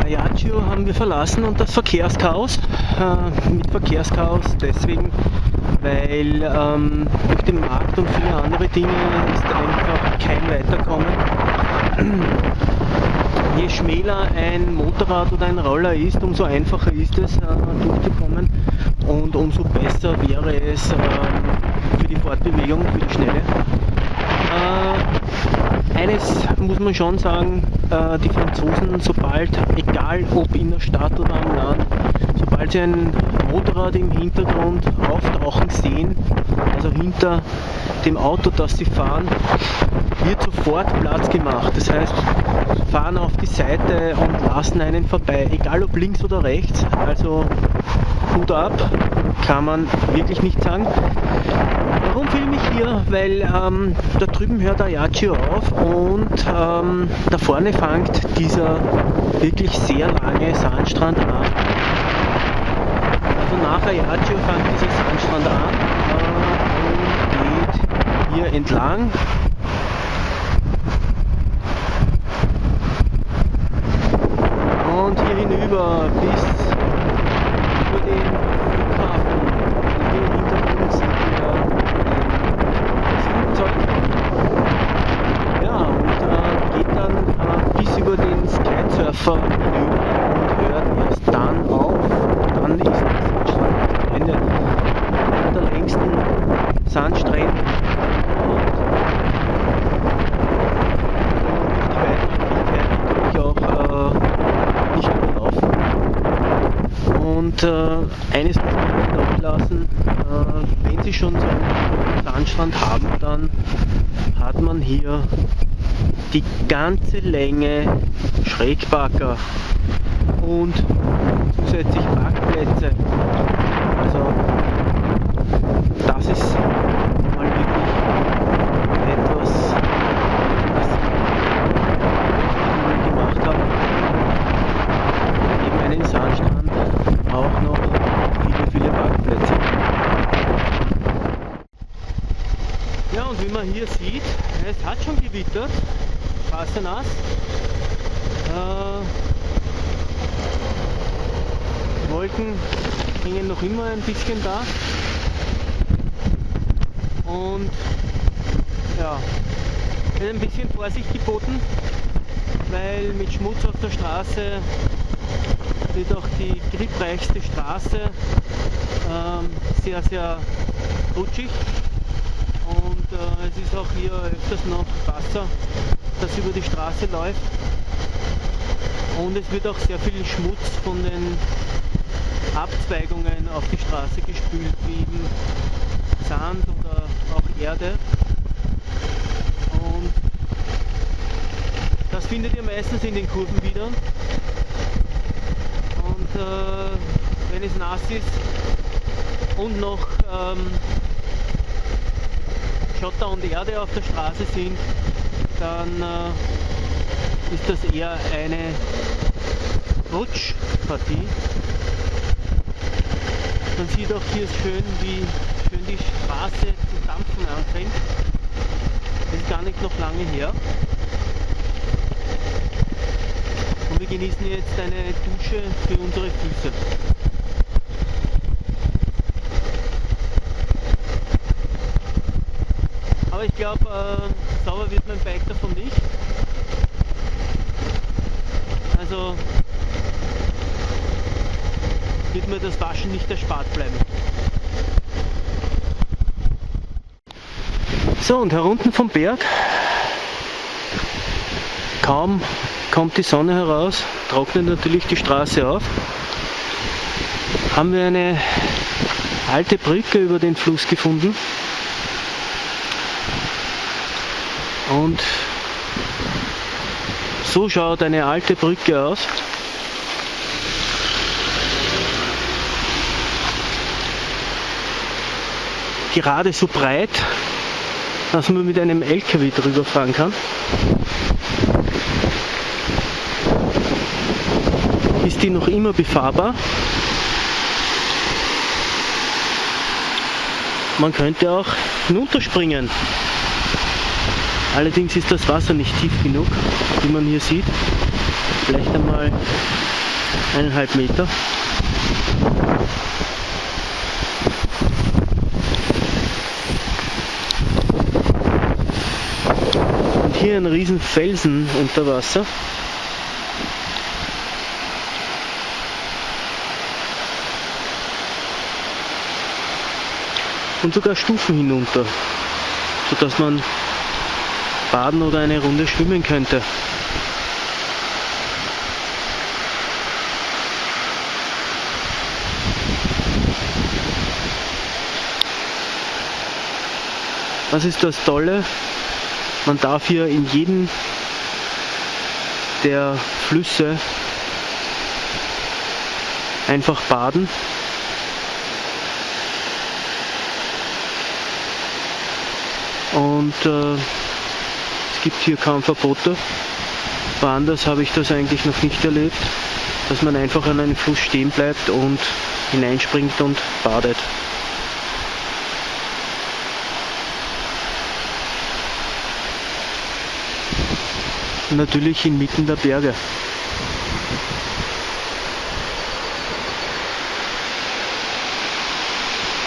Ajaccio haben wir verlassen und das Verkehrschaos. Mit Verkehrschaos deswegen, weil durch den Markt und viele andere Dinge ist einfach kein Weiterkommen. Je schmäler ein Motorrad oder ein Roller ist, umso einfacher ist es durchzukommen und umso besser wäre es für die Fortbewegung, für die Schnelle. Eines muss man schon sagen, die Franzosen, sobald, egal ob in der Stadt oder am Land, sobald sie ein Motorrad im Hintergrund auftauchen sehen, also hinter dem Auto, das sie fahren, wird sofort Platz gemacht. Das heißt, fahren auf die Seite und lassen einen vorbei, egal ob links oder rechts. Also Hut ab, kann man wirklich nicht sagen. Warum filme ich hier? Weil da drüben hört Ajaccio auf und da vorne fängt dieser wirklich sehr lange Sandstrand an. Also nach Ajaccio fängt dieser Sandstrand an und geht hier entlang. Und hier hinüber bis über den Flughafen. Hier im Hintergrund sieht ihr ein Flugzeug. Ja, und geht dann bis über den Skysurfer hinüber und hört erst dann auf. Dann ist der Sandstrand das Ende. Einer der längsten Sandstrände. Und eines muss man nicht auflassen, wenn Sie schon so einen Sandstrand haben, dann hat man hier die ganze Länge Schrägbacker und zusätzlich Parkplätze. Also das ist mal wirklich etwas, was ich gemacht habe. Neben einem Sandstrand auch noch viele Parkplätze. Ja, und wie man hier sieht, es hat schon gewittert, fast nass. Die Wolken hängen noch immer ein bisschen da. Und ja, wird ein bisschen Vorsicht geboten, weil mit Schmutz auf der Straße wird auch die griffreichste Straße sehr, sehr rutschig und es ist auch hier öfters noch Wasser, das über die Straße läuft und es wird auch sehr viel Schmutz von den Abzweigungen auf die Straße gespült, wie eben Sand oder auch Erde, und das findet ihr meistens in den Kurven wieder. Wenn es nass ist und noch Schotter und Erde auf der Straße sind, dann ist das eher eine Rutschpartie. Man sieht auch hier schön, wie schön die Straße zu dampfen anfängt. Das ist gar nicht noch lange her. Und wir genießen jetzt eine Dusche für unsere Füße. Aber ich glaube, sauber wird mein Bike davon nicht. Also wird mir das Waschen nicht erspart bleiben. So, und herunten vom Berg, kaum kommt die Sonne heraus, trocknet natürlich die Straße auf, haben wir eine alte Brücke über den Fluss gefunden und so schaut eine alte Brücke aus. Gerade so breit, dass man mit einem LKW drüber fahren kann. Ist die noch immer befahrbar. Man könnte auch hinunterspringen. Allerdings ist das Wasser nicht tief genug, wie man hier sieht. Vielleicht einmal 1,5 Meter. Und hier ein riesen Felsen unter Wasser. Und sogar Stufen hinunter, sodass man baden oder eine Runde schwimmen könnte. Was ist das Tolle? Man darf hier in jedem der Flüsse einfach baden. Und es gibt hier kaum Verbote. Woanders habe ich das eigentlich noch nicht erlebt, dass man einfach an einem Fluss stehen bleibt und hineinspringt und badet. Und natürlich inmitten der Berge.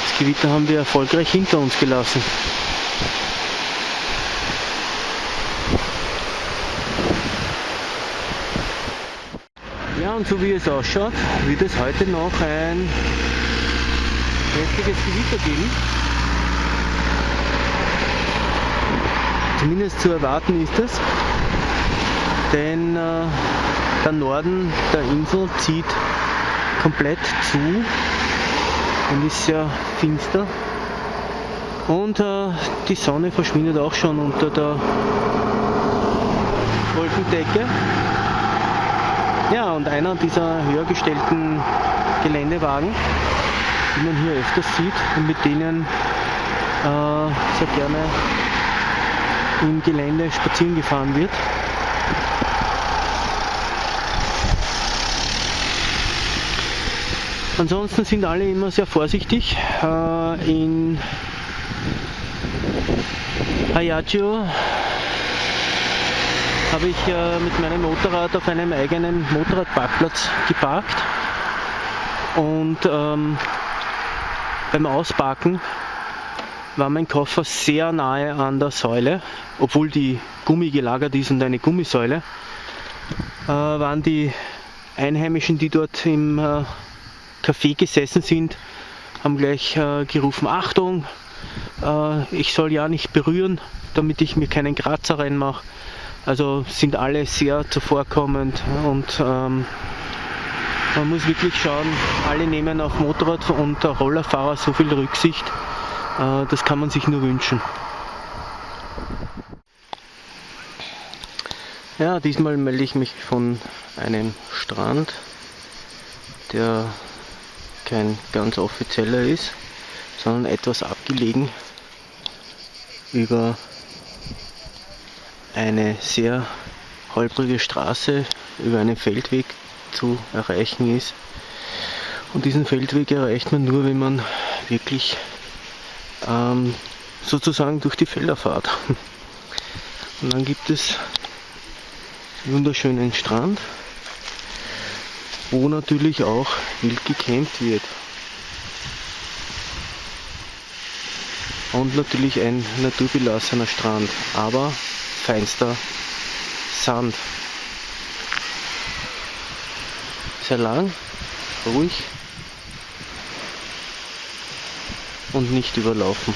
Das Gewitter haben wir erfolgreich hinter uns gelassen. Ja, und so wie es ausschaut, wird es heute noch ein heftiges Gewitter geben. Zumindest zu erwarten ist es, denn der Norden der Insel zieht komplett zu und ist sehr finster. Und die Sonne verschwindet auch schon unter der Wolkendecke. Ja, und einer dieser höher gestellten Geländewagen, die man hier öfters sieht und mit denen sehr gerne im Gelände spazieren gefahren wird. Ansonsten sind alle immer sehr vorsichtig. In Ajaccio habe ich mit meinem Motorrad auf einem eigenen Motorradparkplatz geparkt und beim Ausparken war mein Koffer sehr nahe an der Säule, obwohl die Gummi gelagert ist und eine Gummisäule, waren die Einheimischen, die dort im Café gesessen sind, haben gleich gerufen: Achtung, ich soll ja nicht berühren, damit ich mir keinen Kratzer reinmache. Also sind alle sehr zuvorkommend und man muss wirklich schauen, alle nehmen auf Motorrad- und Rollerfahrer so viel Rücksicht, das kann man sich nur wünschen. Ja, diesmal melde ich mich von einem Strand, der kein ganz offizieller ist, sondern etwas abgelegen über eine sehr holprige Straße über einen Feldweg zu erreichen ist. Und diesen Feldweg erreicht man nur, wenn man wirklich sozusagen durch die Felder fährt. Und dann gibt es einen wunderschönen Strand, wo natürlich auch wild gecampt wird. Und natürlich ein naturbelassener Strand, aber feinster Sand. Sehr lang, ruhig und nicht überlaufen.